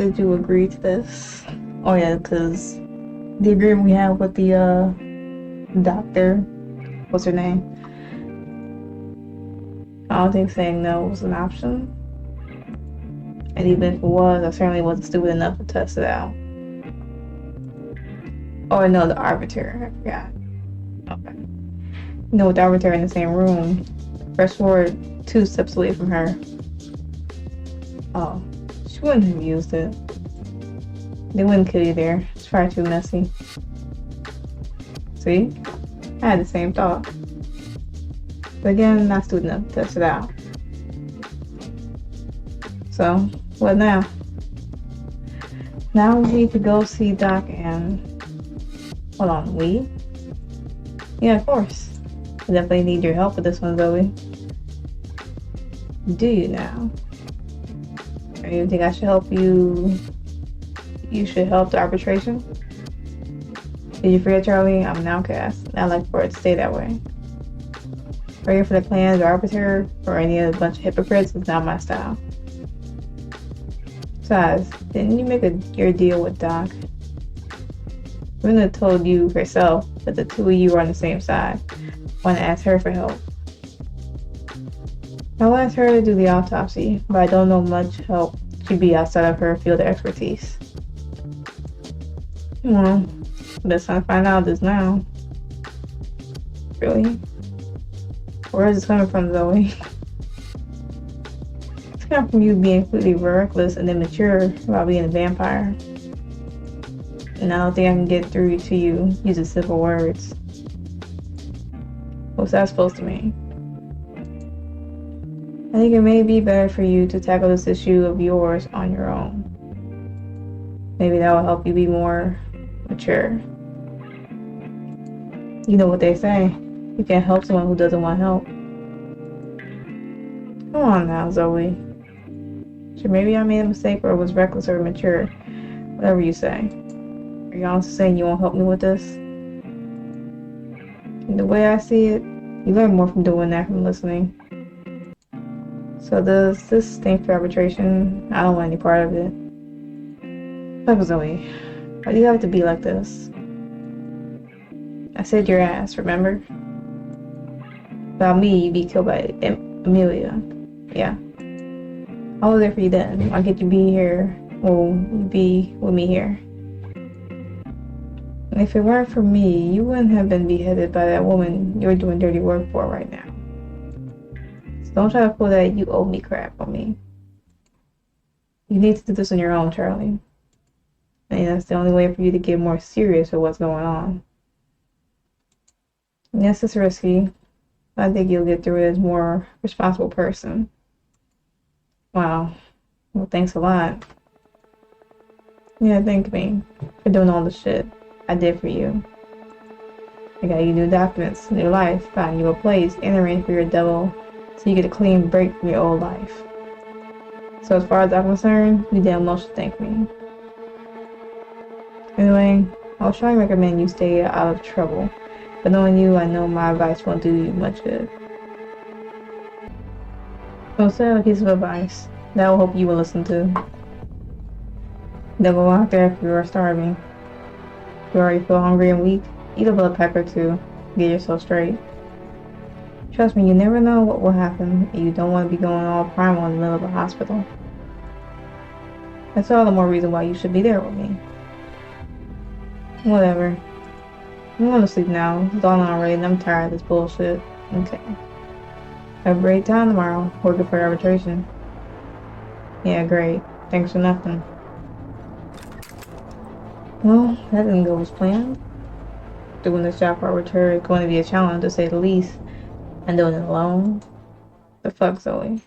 did you agree to this? Oh yeah, because the agreement we had with the doctor, what's her name? I don't think saying no was an option. And even if it was, I certainly wasn't stupid enough to test it out. Oh no, the arbiter, I forgot. Okay. You know, with the arbiter in the same room, press forward 2 steps away from her. Oh, she wouldn't have used it. They wouldn't kill you there. It's far too messy. See? I had the same thought. But again, not stupid enough to test it out. So, what now? Now we need to go see Doc and... Hold on, we? Yeah, of course. I definitely need your help with this one, Zoe. Do you now? Or you think I should help you? You should help the arbitration? Did you forget, Charlie? I'm an outcast, and I like for it to stay that way. Praying for the clans or arbiter or any other bunch of hypocrites is not my style. Besides, didn't you make your deal with Doc? Runa told you herself that the 2 of you are on the same side. Want to ask her for help. I'll ask her to do the autopsy, but I don't know much help she'd be outside of her field of expertise. Well, best time to find out this now. Really? Where is this coming from, Zoe? It's coming from you being completely reckless and immature about being a vampire. And I don't think I can get through to you using simple words. What's that supposed to mean? I think it may be better for you to tackle this issue of yours on your own. Maybe that will help you be more mature. You know what they say. You can't help someone who doesn't want help. Come on now, Zoe. Sure, maybe I made a mistake or was reckless or immature. Whatever you say. Are you honestly saying you won't help me with this? And the way I see it, you learn more from doing that than listening. So does this stink for arbitration? I don't want any part of it. Fuck, Zoe. Why do you have to be like this? I said your ass, remember? About me, you'd be killed by Amelia. Yeah. I was there for you then. Why can't you be here? Well, you be with me here. And if it weren't for me, you wouldn't have been beheaded by that woman you're doing dirty work for right now. So don't try to pull that you owe me crap on me. You need to do this on your own, Charlie. And that's the only way for you to get more serious with what's going on. Yes, it's risky. I think you'll get through it as a more responsible person. Wow. Well, thanks a lot. Yeah, thank me for doing all the shit I did for you. I got you new documents, new life, found you a place, and arranged for your devil so you get a clean break from your old life. So as far as I'm concerned, you damn well should thank me. Anyway, I'll try and recommend you stay out of trouble. But knowing you, I know my advice won't do you much good. So say a piece of advice that I will hope you will listen to. Don't go out there if you are starving. If you already feel hungry and weak, eat a blood pack or 2. Get yourself straight. Trust me, you never know what will happen, and you don't want to be going all primal in the middle of a hospital. That's all the more reason why you should be there with me. Whatever. I'm going to sleep now. It's dawn already and I'm tired of this bullshit. Okay. Have a great time tomorrow. Working for arbitration. Yeah, great. Thanks for nothing. Well, that didn't go as planned. Doing this job for arbiter is going to be a challenge to say the least. And doing it alone. The fuck, Zoe?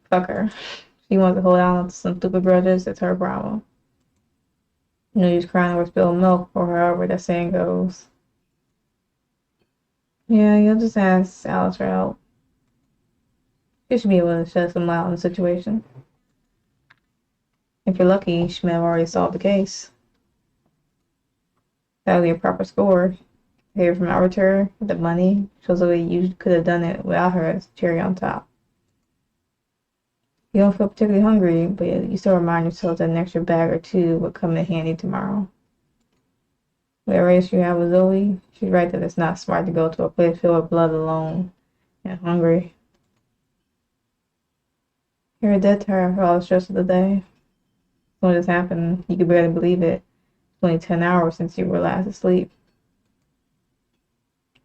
Fuck her. She wants to hold on to some stupid grudges. It's her problem. You know, he's crying over spilled milk, or however that saying goes. Yeah, you'll just ask Alice for help. She should be able to shed some light on the situation. If you're lucky, she may have already solved the case. That would be a proper score. Here from arbiter, the money shows the way you could have done it without her as cherry on top. You don't feel particularly hungry, but you still remind yourself that an extra bag or two would come in handy tomorrow. The race you have with Zoe, she's right that it's not smart to go to a place filled with blood alone and hungry. You're dead tired for all the stress of the day. When this happened, you could barely believe it. It's only 10 hours since you were last asleep.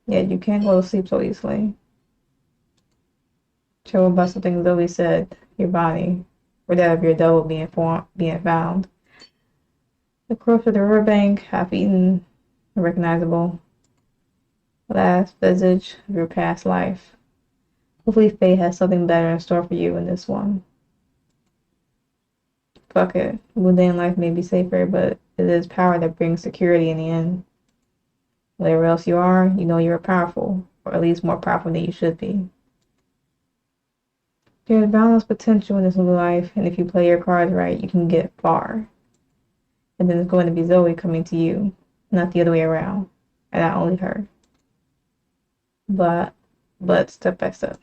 Yet you can't go to sleep so easily. Chill about something Zoe said, your body, or that of your double being found. The corpse of the riverbank, half-eaten, unrecognizable. Last visage of your past life. Hopefully fate has something better in store for you in this one. Fuck it. Mundane life may be safer, but it is power that brings security in the end. Whatever else you are, you know you are powerful, or at least more powerful than you should be. There's boundless potential in this new life, and if you play your cards right, you can get far. And then it's going to be Zoe coming to you, not the other way around, and not only her. But step by step.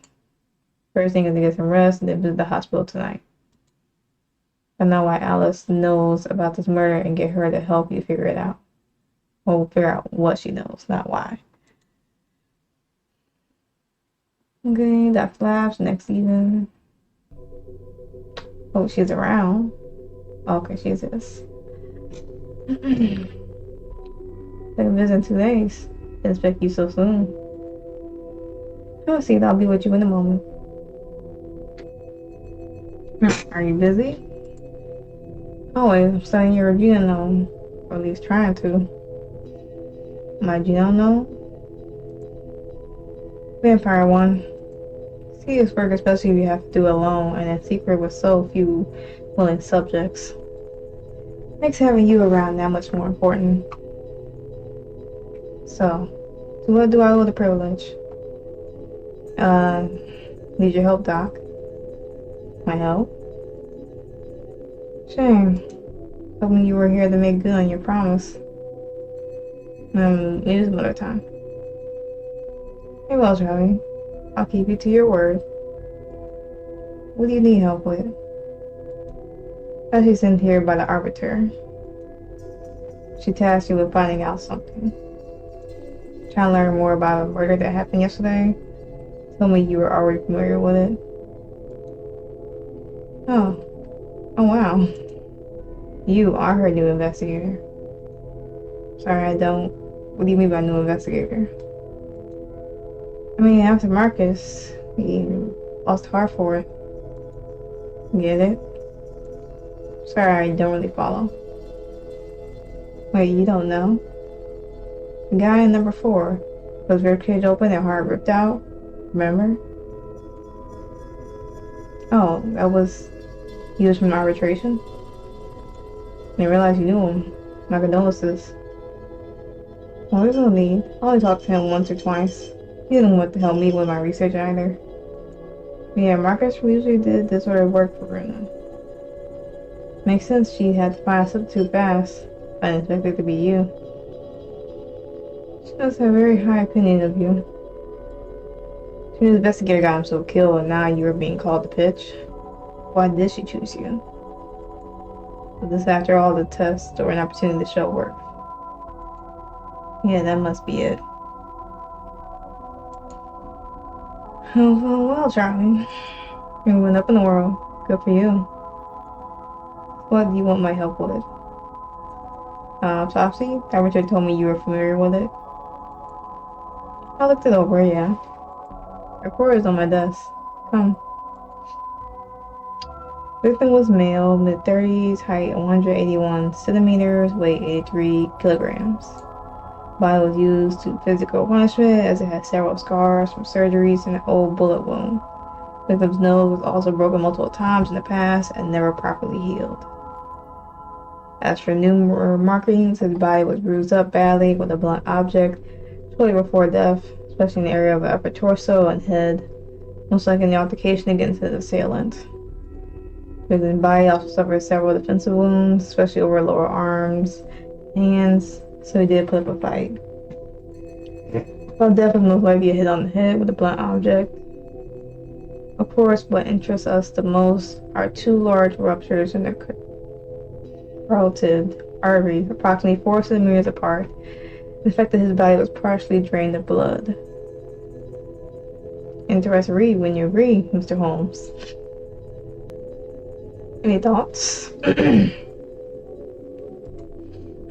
First thing is to get some rest and then visit the hospital tonight. I know why Alice knows about this murder and get her to help you figure it out. Well, we'll figure out what she knows, not why. Okay, Dr. Labs next season. Oh, she's around. Okay, she exists. They can visit in 2 days. Didn't expect you so soon. I'll see, I'll be with you in a moment. Are you busy? Oh, I'm studying your genome, or at least trying to. My genome? Vampire one. Serious work, especially if you have to do it alone and in secret with so few willing subjects. Makes having you around that much more important. So, to what do I owe the privilege? Need your help, Doc. My help? Shame. Hoping you were here to make good on your promise. Maybe some other time. Hey, well, Charlie. I'll keep you to your word. What do you need help with? She's sent here by the Arbiter. She tasked you with finding out something. Trying to learn more about a murder that happened yesterday. Told me you were already familiar with it. Oh. Oh, wow. You are her new investigator. Sorry, I don't. What do you mean by new investigator? I mean, after Marcus, he lost heart for it. Get it? Sorry, I don't really follow. Wait, you don't know? The guy in number 4 was ribcage open and heart ripped out. Remember? Oh, that was... He was from arbitration? I didn't realize you knew him. My condolences. Well, there's no need. I only talked to him once or twice. He didn't want to help me with my research either. Yeah, Marcus usually did this sort of work for Revenant. Makes sense she had to find a substitute fast. I didn't expect it to be you. She does have a very high opinion of you. She was the investigator got himself killed and now you are being called to pitch. Why did she choose you? Was this after all the tests or an opportunity to show work? Yeah, that must be it. Well, Charlie. You went up in the world. Good for you. What do you want my help with? Autopsy? That Richard told me you were familiar with it. I looked it over, yeah. The report is on my desk. Come. Victim was male, mid-30s, height 181 centimeters, weight 83 kilograms. Body was used to physical punishment as it had several scars from surgeries and an old bullet wound. Victim's nose was also broken multiple times in the past and never properly healed. As for numerous markings, his body was bruised up badly with a blunt object shortly before death, especially in the area of the upper torso and head, most likely in the altercation against his assailant. Victim's body also suffered several defensive wounds, especially over lower arms, hands, so he did put up a fight. Well, death was most likely a hit on the head with a blunt object. Of course, what interests us the most are two large ruptures in the carotid artery, approximately 4 centimeters apart. The fact that his body was partially drained of blood. Interesting read when you agree, Mr. Holmes. Any thoughts?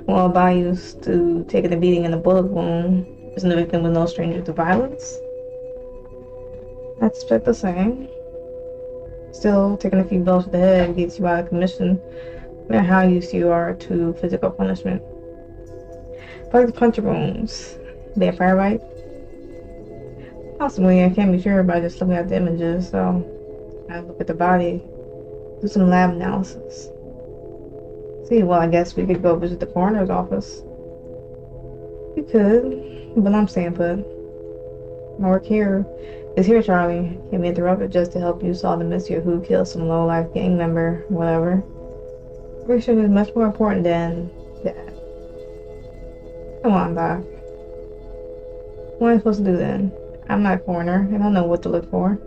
Well, body used to taking a beating and a bullet wound. Isn't the victim was no stranger to violence? I expect the same. Still, taking a few blows to the head gets you out of commission, no matter how used you are to physical punishment. But like the puncture wounds, they have fire bite? Possibly, I can't be sure by just looking at the images, so I look at the body, do some lab analysis. See, well, I guess we could go visit the coroner's office. We could, but I'm staying put. My work here is here, Charlie. Can't be interrupted just to help you solve the mystery of who killed some low-life gang member, whatever. Research is much more important than that. Come on, Doc. What am I supposed to do then? I'm not a coroner, and I don't know what to look for.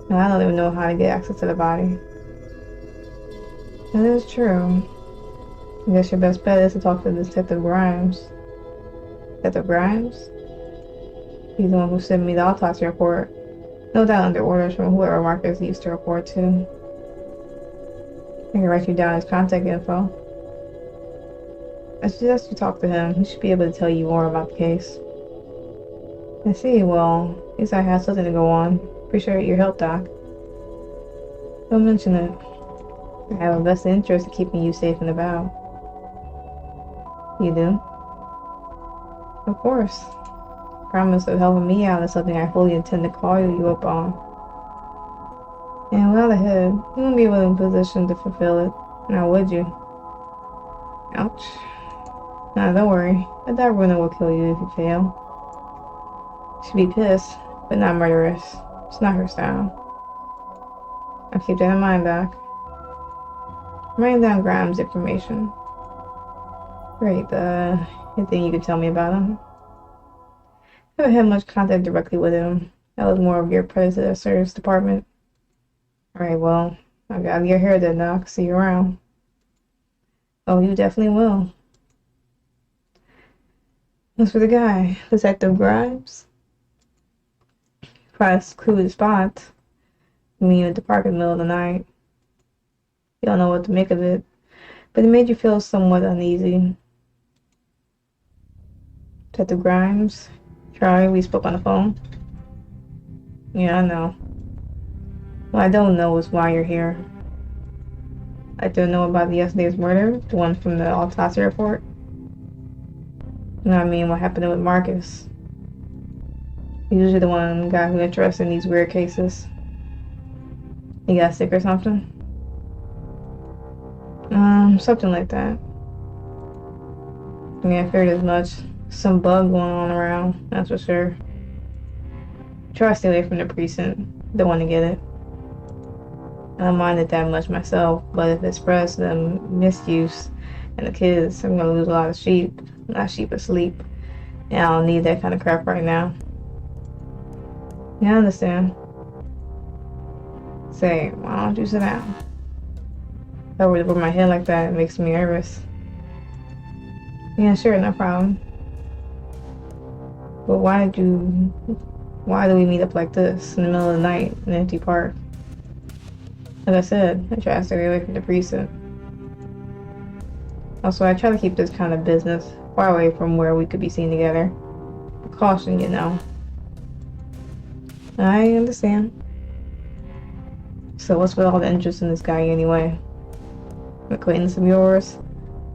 And I don't even know how to get access to the body. That is true. I guess your best bet is to talk to Detective Grimes. Detective Grimes? He's the one who sent me the autopsy report. No doubt under orders from whoever Marcus used to report to. I can write you down his contact info. I suggest you talk to him. He should be able to tell you more about the case. I see. Well, at least I have something to go on. Appreciate your help, Doc. Don't mention it. I have a vested interest in keeping you safe and about. You do? Of course. Promise of helping me out is something I fully intend to call you up on. And without a head, you won't be able in position to fulfill it. Now would you? Ouch. Nah, don't worry. I doubt Runa will kill you if you fail. She'd be pissed, but not murderous. It's not her style. I'll keep that in mind, Doc. I'm writing down Grimes' information. Great, anything you could tell me about him? I haven't had much contact directly with him. That was more of your predecessor's department. Alright, well, I gotta get here then, Doc. See you around. Oh, you definitely will. As for the guy, Detective Grimes. Probably clue the spot. Me at the park in the middle of the night. You don't know what to make of it, but it made you feel somewhat uneasy. Detective Grimes. Charlie, we spoke on the phone. Yeah, I know. What I don't know is why you're here. I don't know about yesterday's murder, the one from the autopsy report. You know what I mean? What happened with Marcus? He's usually the one guy who's interested in these weird cases. He got sick or something? Something like that. Yeah, I figured as much. Some bug going on around, that's for sure. Try to stay away from the precinct. Don't want to get it. I don't mind it that much myself, but if it spreads to the misuse and the kids, I'm gonna lose a lot of sheep. Not sheep, but sleep. And I don't need that kind of crap right now. Yeah, I understand. Say, why don't you sit down? If I were to put my head like that, it makes me nervous. Yeah, sure, no problem. But why do we meet up like this in the middle of the night in an empty park? Like I said, I try to stay away from the precinct. Also, I try to keep this kind of business far away from where we could be seen together. Caution, you know. I understand. So what's with all the interest in this guy anyway? An acquaintance of yours?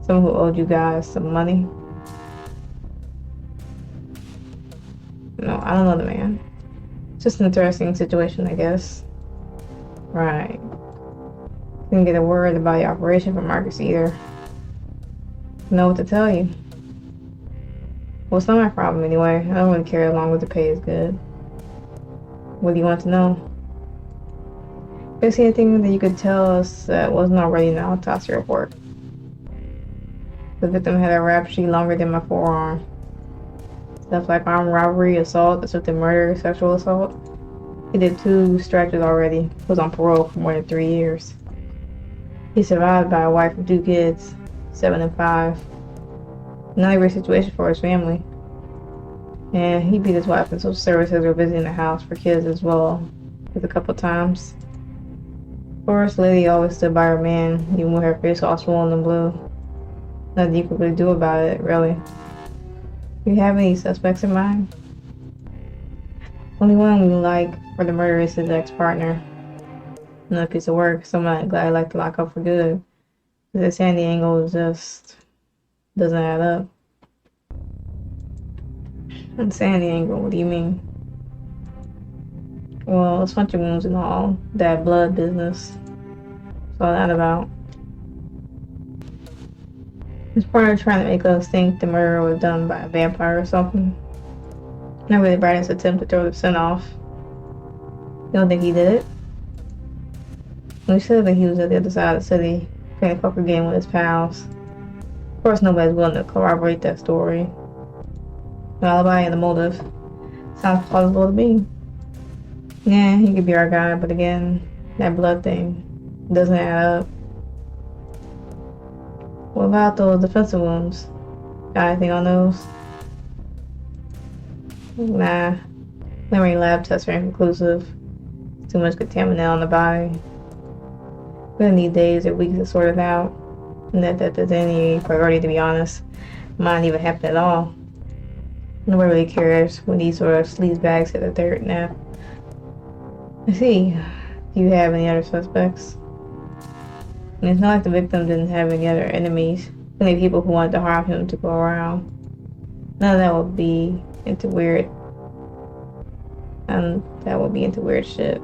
Someone who owed you guys some money? No, I don't know the man. Just an interesting situation, I guess. Right. Didn't get a word about the operation from Marcus either. Know what to tell you. Well, it's not my problem anyway. I don't really care as long as the pay is good. What do you want to know? Is there anything that you could tell us that wasn't already in the autopsy report? The victim had a rap sheet longer than my forearm. Stuff like armed robbery, assault, attempted murder, sexual assault. He did 2 stretches already. Was on parole for more than 3 years. He survived by a wife and 2 kids, 7 and 5. Not a great situation for his family. And he beat his wife, and social services were busy in the house for kids as well, with a couple times. First lady always stood by her man, even with her face all swollen and blue. Nothing you could really do about it, really. Do you have any suspects in mind? Only one we like for the murder is his ex-partner. Another piece of work, someone I'd like to lock up for good. The sandy angle just doesn't add up. Insanity angle, what do you mean? Well, it's punching wounds and all, that blood business. What's all that about? His partner trying to make us think the murder was done by a vampire or something. Not really Brandon's attempt to throw the scent off. You don't think he did it? Well, he said that he was at the other side of the city, playing a poker game with his pals. Of course, nobody's willing to corroborate that story. The alibi and the motive sounds plausible to me. Yeah, he could be our guy, but again, that blood thing doesn't add up. What about those defensive wounds? Got anything on those? Nah. Memory lab tests are inconclusive. Too much contaminant on the body. We're gonna need days or weeks to sort it out. And that there's any priority, to be honest. Might not even happen at all. Nobody really cares when these sort of sleaze bags hit the third nap. I see. Do you have any other suspects? And it's not like the victim didn't have any other enemies. Plenty of people who wanted to harm him to go around. None of that would be into weird. And that would be into weird shit.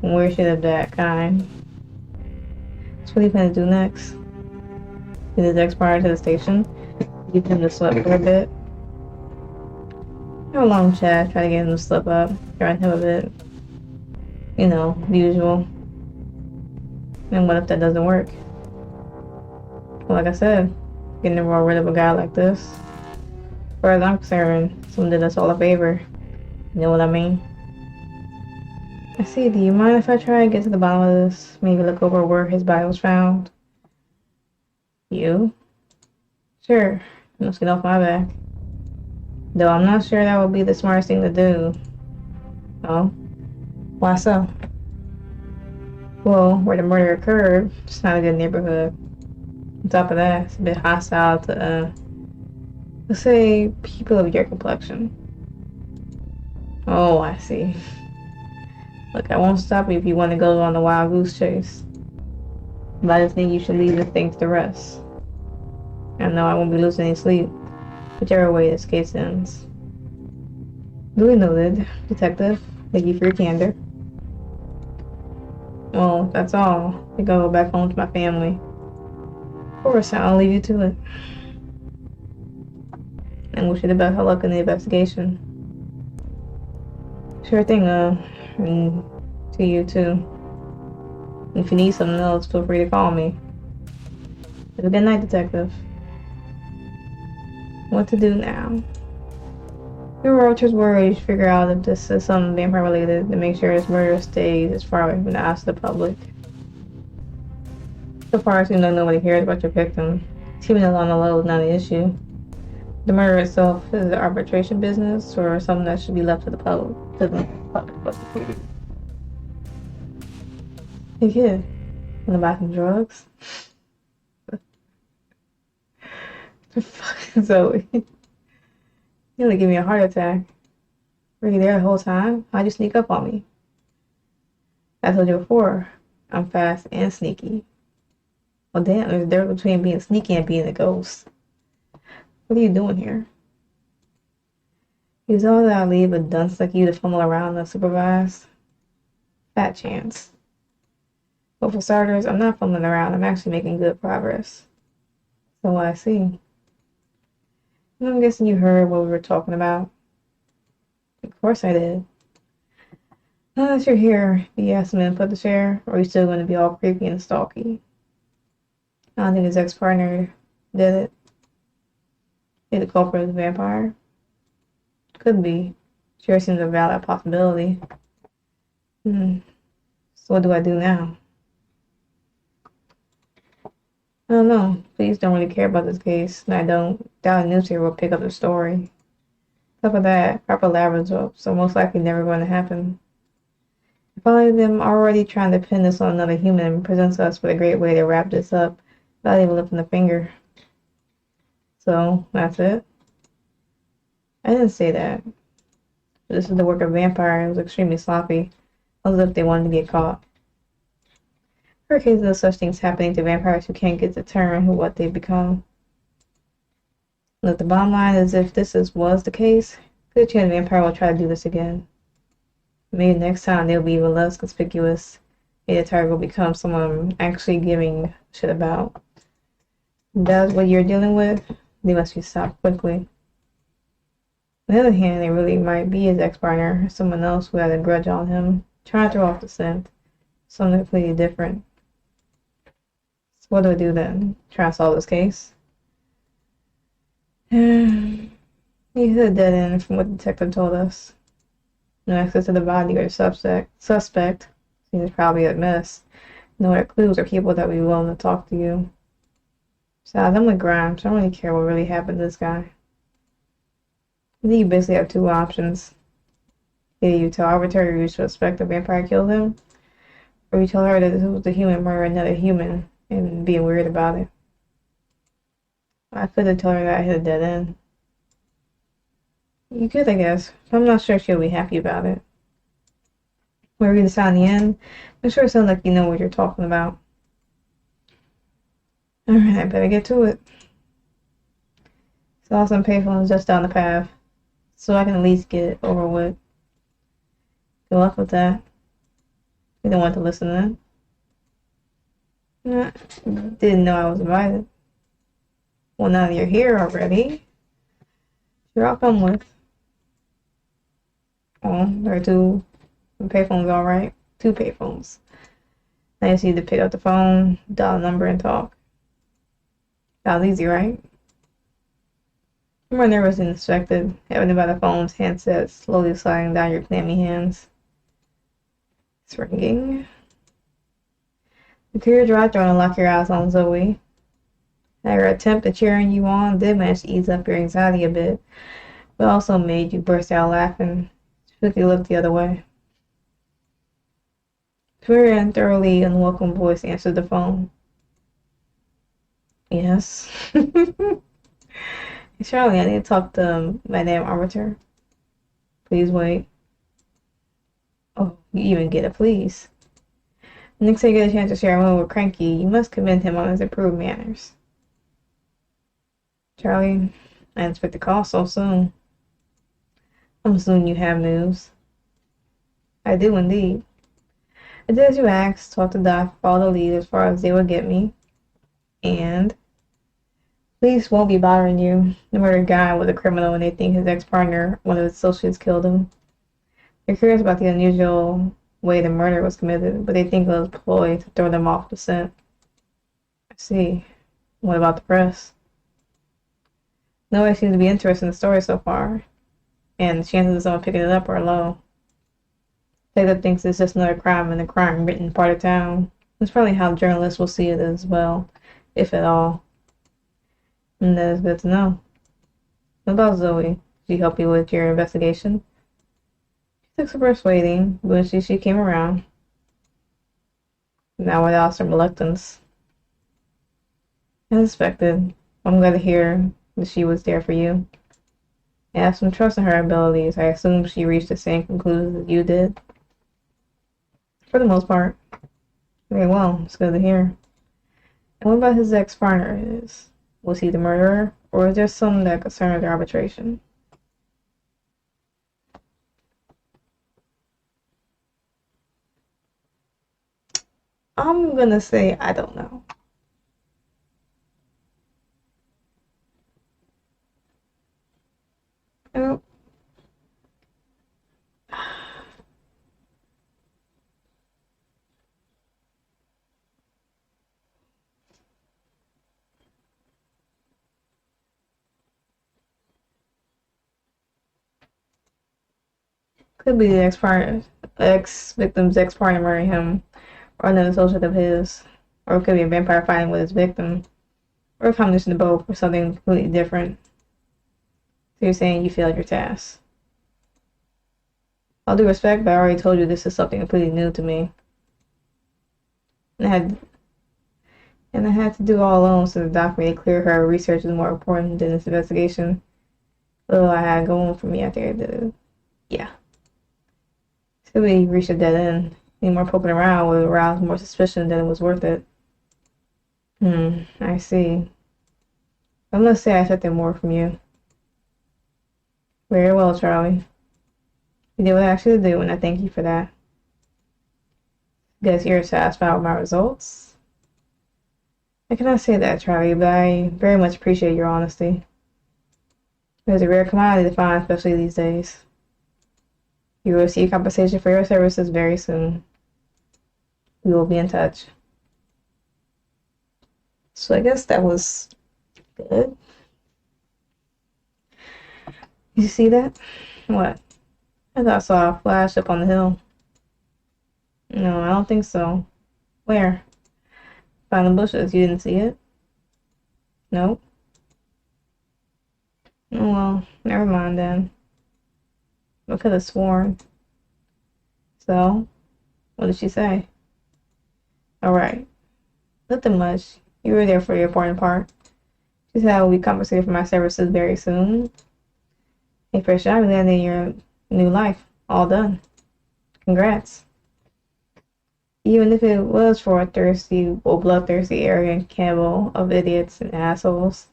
Weird shit of that kind. So what do you plan to do next? Get his ex-partner to the station? Give him to sleep for a bit? Have a long chat, try to get him to slip up, threaten him a bit. You know, the usual. And what if that doesn't work? Well, like I said, getting rid of a guy like this. As far as I'm concerned, someone did us all a favor. You know what I mean? I see, do you mind if I try and get to the bottom of this? Maybe look over where his body was found? You? Sure, let's get off my back. Though I'm not sure that would be the smartest thing to do. Oh? Why so? Well, where the murder occurred, it's not a good neighborhood. On top of that, it's a bit hostile to, let's say, people of your complexion. Oh, I see. Look, I won't stop you if you want to go on the wild goose chase. But I just think you should leave the things to rest. I know I won't be losing any sleep, whichever way this case ends. Duly noted, Detective. Thank you for your candor. Well, that's all. I think I'll go back home to my family. Of course, I'll leave you to it. And wish you the best of luck in the investigation. Sure thing, and to you too. If you need something else, feel free to call me. Have a good night, Detective. What to do now? Your roaches worry you should figure out if this is something vampire related to make sure this murder stays as far away from the eyes of the public. So far, it seems like nobody cares about your victim. Keeping it on the low is not an issue. The murder itself is an arbitration business or something that should be left to the public. Hey kid, wanna buy some drugs? The fuck, Zoe? You gonna give me a heart attack. Were you there the whole time? How'd you sneak up on me? I told you before, I'm fast and sneaky. Well damn, there's a difference between being sneaky and being a ghost. What are you doing here? Use all that I leave a dunce like you to fumble around unsupervised? Fat chance. But for starters, I'm not fumbling around, I'm actually making good progress. So I see. And I'm guessing you heard what we were talking about. Of course I did. Now that you're here, do you have some input to share, or are you still going to be all creepy and stalky? I don't think his ex-partner did it. Did the culprit was a vampire? Could be. Sure seems a valid possibility. So what do I do now? I don't know. Police don't really care about this case, and I don't doubt a newspaper will pick up the story. Top of that, proper lab results are most likely never going to happen. Finally, them already trying to pin this on another human presents us with a great way to wrap this up without even lifting a finger. So, that's it. I didn't say that. This is the work of vampire. It was extremely sloppy, as if they wanted to get caught. For cases of such things happening to vampires who can't get determined who what they've become. Look, the bottom line is if was the case, good chance the vampire will try to do this again. Maybe next time they'll be even less conspicuous. Maybe the target will become someone actually giving a shit about. If that's what you're dealing with, they must be stopped quickly. On the other hand, it really might be his ex-partner, or someone else who had a grudge on him, trying to throw off the scent. Something completely different. So what do I do then? Try to solve this case? You hit a dead end from what the detective told us. No access to the body or the suspect seems probably a mess. No other clues or people that would be willing to talk to you. Besides, I'm with Grimes, so I don't really care what really happened to this guy. I think you basically have two options. Either you tell arbitrary you suspect the vampire killed him, or you tell her that this was the human murdering another human and being weird about it. I could tell her that I hit a dead end. You could, I guess. I'm not sure she'll be happy about it. When we decide in the end, make sure it sounds like you know what you're talking about. Alright, I better get to it. Saw some payphones just down the path, so I can at least get it over with. Good luck with that. You don't want to listen then? Nah, didn't know I was invited. Well, now that you're here already, sure I'll come with. Oh, there are two payphones, alright. Two payphones. I just need to pick up the phone, dial a number, and talk. Sounds easy, right? I'm more nervous than expected, having it by the phone's handset slowly sliding down your clammy hands. It's ringing. The teardrop don't unlock your eyes on Zoe. Her attempt at cheering you on did manage to ease up your anxiety a bit, but also made you burst out laughing. She quickly looked the other way. A clear and thoroughly unwelcome voice answered the phone. Yes. Charlie, I need to talk to Madame Arbiter. Please wait. Oh, you even get a please. Next time you get a chance to share a moment with Cranky, you must commend him on his improved manners. Charlie, I didn't expect the call so soon. I'm assuming you have news. I do indeed. I did as you asked, talked to Doc, follow the lead as far as they would get me. And police won't be bothering you. The murdered guy was a criminal and they think his ex-partner, one of his associates, killed him. They're curious about the unusual way the murder was committed, but they think it was a ploy to throw them off the scent. I see. What about the press? Nobody seems to be interested in the story so far, and the chances of someone picking it up are low. Taylor thinks it's just another crime in a crime-ridden part of town. That's probably how journalists will see it as well, if at all. And that is good to know. What about Zoe? Did she help you with your investigation? She took some persuading, but she came around. Now without some reluctance. As expected, I'm glad to hear that she was there for you. I have some trust in her abilities. I assume she reached the same conclusions that you did. For the most part. Very well, it's good to hear. And what about his ex-partner? Was he the murderer? Or is there some that concern their arbitration? I'm gonna say I don't know. Oh. Could be the ex-victim's ex-partner marrying him, or another associate of his. Or it could be a vampire fighting with his victim. Or a combination of both, or something completely different. So you're saying you failed your task. All due respect, but I already told you this is something completely new to me. And I had to do all alone, so the doc made it clear her research is more important than this investigation. Little I had going for me after I did it. Yeah. So we reached a dead end. Any more poking around would arouse more suspicion than it was worth it. I see. I must say I expected more from you. Very well, Charlie. You did what I asked you to do, and I thank you for that. Guess you're satisfied with my results? I cannot say that, Charlie, but I very much appreciate your honesty. It is a rare commodity to find, especially these days. You will receive compensation for your services very soon. We will be in touch. So I guess that was good. Did you see that? What? I thought I saw a flash up on the hill. No, I don't think so. Where? Behind the bushes. You didn't see it? Nope. Oh well, never mind then. I could have sworn. So, what did she say? Alright. Nothing much. You were there for the important part. She said I will be compensated for my services very soon. Hey, first shot, we landed in your new life. All done. Congrats. Even if it was for a bloodthirsty, arrogant cannibal of idiots and assholes.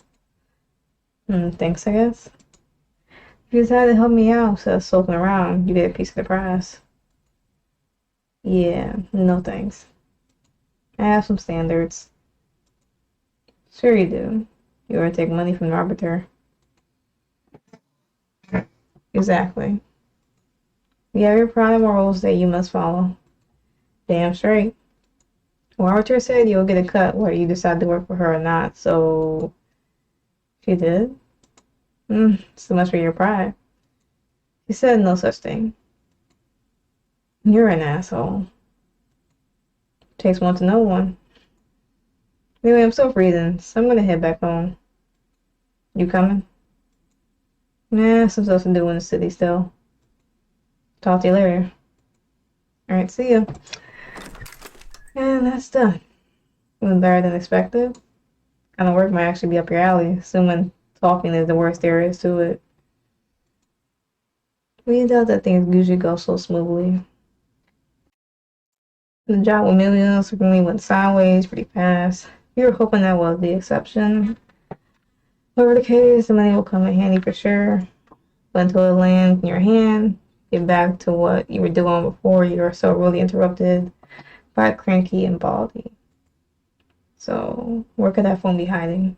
Thanks, I guess. If you decided to help me out instead of sulking around, you get a piece of the prize. Yeah, no thanks. I have some standards. Sure you do. You want to take money from the arbiter. Exactly. You have your prime morals that you must follow. Damn straight. Well, arbiter said you'll get a cut whether you decide to work for her or not, so... She did? So much for your pride. She said no such thing. You're an asshole. Takes one to know one. Anyway, I'm still freezing, so I'm gonna head back home. You coming? Nah, some stuff to do in the city still. Talk to you later. Alright, see ya. And that's done. Went better than expected. Kind of work might actually be up your alley, assuming talking is the worst there is to it. We doubt that things usually go so smoothly. The job with millions frequently went sideways pretty fast. We were hoping that was the exception. Whatever the case, the money will come in handy for sure. But until it lands in your hand, get back to what you were doing before you were so really interrupted by Cranky and Baldy. So, where could that phone be hiding?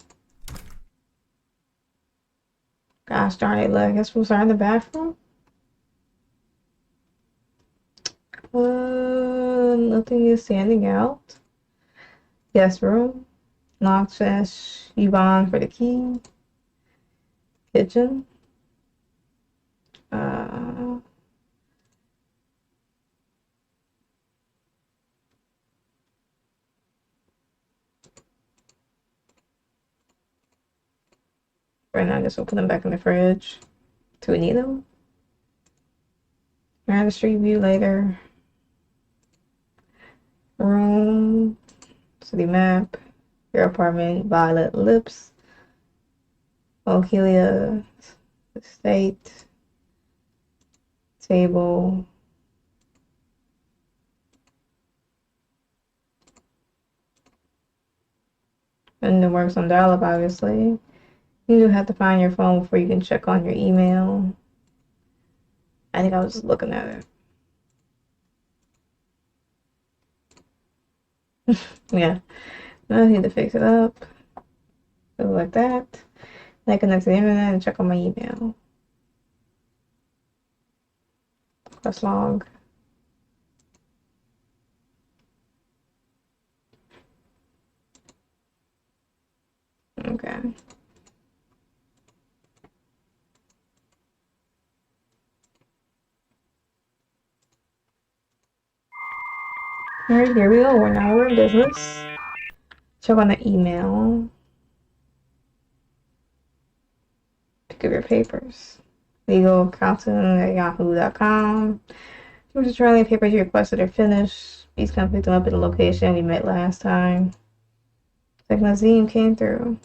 Gosh darn it, I guess we'll start in the bathroom? Nothing is standing out. Guest room. Noxious Yvonne for the key. Kitchen. Right now, I guess we'll put them back in the fridge. Do we need them? Around the street view later. Room. City map. Your apartment. Violet lips. Ohelia estate. Table. And it works on dial-up, obviously. You do have to find your phone before you can check on your email. I think I was just looking at it. Yeah. Now I need to fix it up. Go like that. Then I connect to the internet and check on my email. Quest log. Okay. Alright, here we go. We're in business. Check on the email. Pick up your papers. Legal accountant at yahoo.com. Which is trying the papers you requested are finished. Please come pick them up at the location we met last time. Like Nazim came through.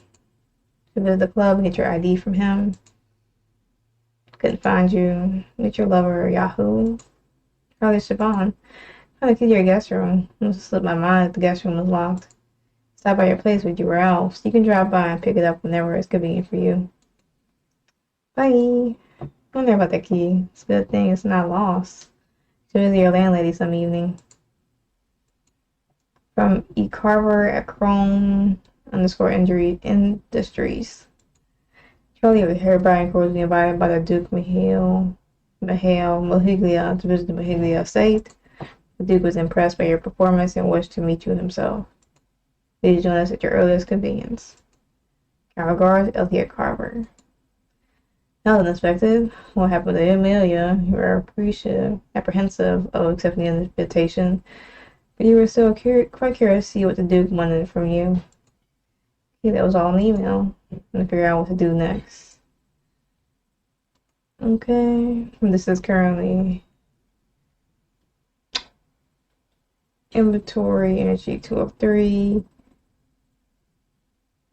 To visit the club and get your ID from him. Couldn't find you. Meet your lover, Yahoo. Charlie Shaban. Trying to get your guest room. It must have slipped my mind that the guest room was locked. Stop by your place with you or else. You can drop by and pick it up whenever it's convenient for you. Bye. Don't worry about that key. It's a good thing it's not lost. Should visit your landlady some evening. From E. Carver at Chrome_Industries. Charlie over here, Brian Cruz was invited by the Duke Mahale Mohiglia to visit the Mohiglia estate. The Duke was impressed by your performance and wished to meet you himself. Please join us at your earliest convenience. Kind regards, Elliot Carver. That was unexpected. What happened to Amelia? You were apprehensive of accepting the invitation, but you were still quite curious to see what the Duke wanted from you. Okay, that was all in the email. I'm gonna figure out what to do next. Okay, this is currently inventory energy 2 of 3.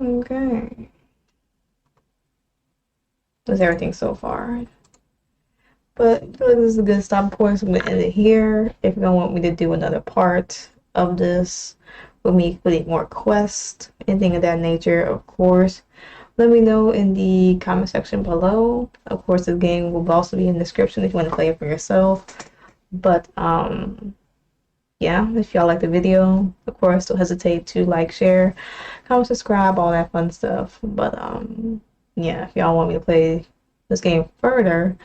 Okay. That's everything so far. But I feel like this is a good stop point, so I'm going to end it here. If you don't want me to do another part of this, with me putting more quests, anything of that nature, of course, let me know in the comment section below. Of course, this game will also be in the description if you want to play it for yourself. But, yeah, if y'all like the video, of course, don't hesitate to like, share, comment, subscribe, all that fun stuff. But, yeah, if y'all want me to play this game further,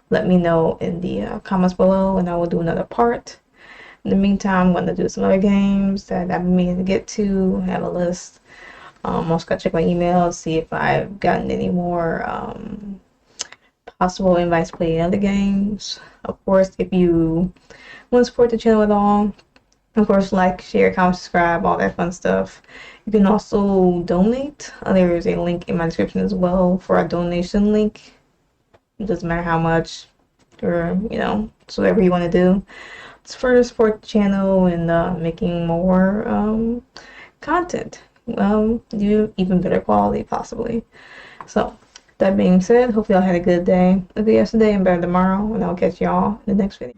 let me know in the comments below and I will do another part. In the meantime, I'm going to do some other games that I've been meaning to get to. I have a list. Also got to check my email, see if I've gotten any more possible invites to play other games. Of course, if you want to support the channel at all, of course, like, share, comment, subscribe, all that fun stuff. You can also donate. There is a link in my description as well for a donation link. It doesn't matter how much, or, you know, it's whatever you want to do. It's further support the channel and making more content. Do even better quality, possibly. So, that being said, hope y'all had a good day. A good yesterday and better tomorrow, and I'll catch y'all in the next video.